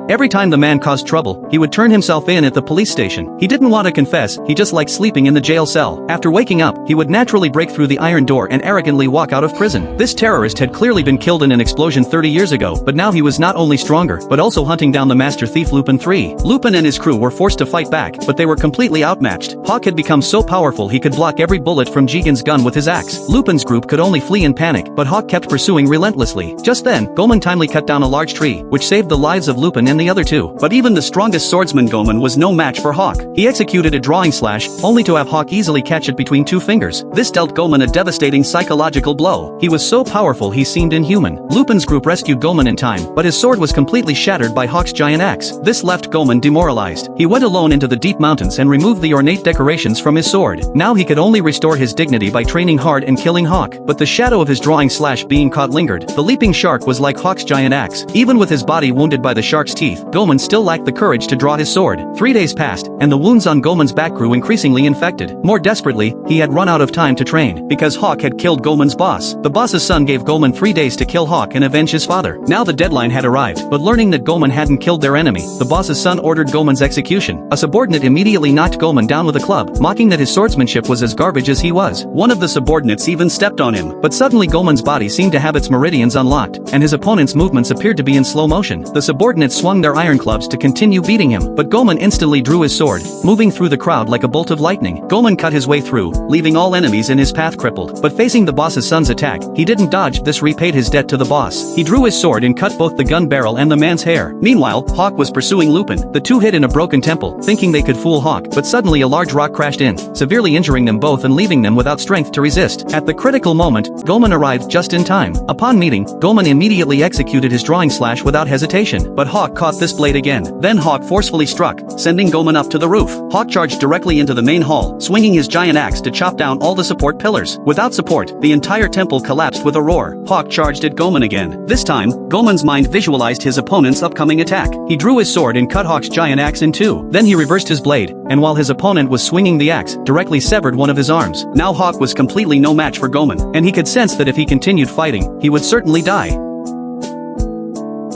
Every time the man caused trouble, he would turn himself in at the police station. He didn't want to confess, he just liked sleeping in the jail cell. After waking up, he would naturally break through the iron door and arrogantly walk out of prison. This terrorist had clearly been killed in an explosion 30 years ago, but now he was not only stronger, but also hunting down the master thief Lupin III. Lupin and his crew were forced to fight back, but they were completely outmatched. Hawk had become so powerful he could block every bullet from Jigen's gun with his axe. Lupin's group could only flee in panic, but Hawk kept pursuing relentlessly. Just then, Goemon timely cut down a large tree, which saved the lives of Lupin and the other two. But even the strongest swordsman Goemon was no match for Hawk. He executed a drawing slash, only to have Hawk easily catch it between two fingers. This dealt Goemon a devastating psychological blow. He was so powerful he seemed inhuman. Lupin's group rescued Goemon in time, but his sword was completely shattered by Hawk's giant axe. This left Goemon demoralized. He went alone into the deep mountains and removed the ornate decorations from his sword. Now he could only restore his dignity by training hard and killing Hawk, but the shadow of his drawing slash being caught lingered. The leaping shark was like Hawk's giant axe. Even with his body wounded by the shark's teeth, Goemon still lacked the courage to draw his sword. 3 days passed, and the wounds on Goemon's back grew increasingly infected. More desperately, he had run out of time to train, because Hawk had killed Goemon's boss. The boss's son gave Goemon 3 days to kill Hawk and avenge his father. Now the deadline had arrived, but learning that Goemon hadn't killed their enemy, the boss's son ordered Goemon's execution. A subordinate immediately knocked Goemon down with a club, mocking that his swordsmanship was as garbage as he was. One of the subordinates even stepped on him, but suddenly Goemon's body seemed to have its meridians unlocked, and his opponent's movements appeared to be in slow motion. The subordinates swung their iron clubs to continue beating him, but Goemon instantly drew his sword, moving through the crowd like a bolt of lightning. Goemon cut his way through, leaving all enemies in his path crippled. But facing the boss's son's attack, he didn't dodge. This repaid his debt to the boss. He drew his sword and cut both the gun barrel and the man's hair. Meanwhile, Hawk was pursuing Lupin. The two hid in a broken temple, thinking they could fool Hawk, but suddenly a large rock crashed in, severely injuring them both and leaving them without strength to resist. At the critical moment, Goemon arrived just in time. Upon meeting, Goemon immediately executed his drawing slash without hesitation, but Hawk caught this blade again. Then Hawk forcefully struck, sending Goemon up to the roof. Hawk charged directly into the main hall, swinging his giant axe to chop down all the support pillars. Without support, the entire temple collapsed with a roar. Hawk charged at Goemon again. This time, Goemon's mind visualized his opponent's upcoming attack. He drew his sword and cut Hawk's giant axe in two. Then he reversed his blade, and while his opponent was swinging the axe, directly severed one of his arms. Now Hawk was completely no match for Goemon, and he could sense that if he continued fighting, he would certainly die.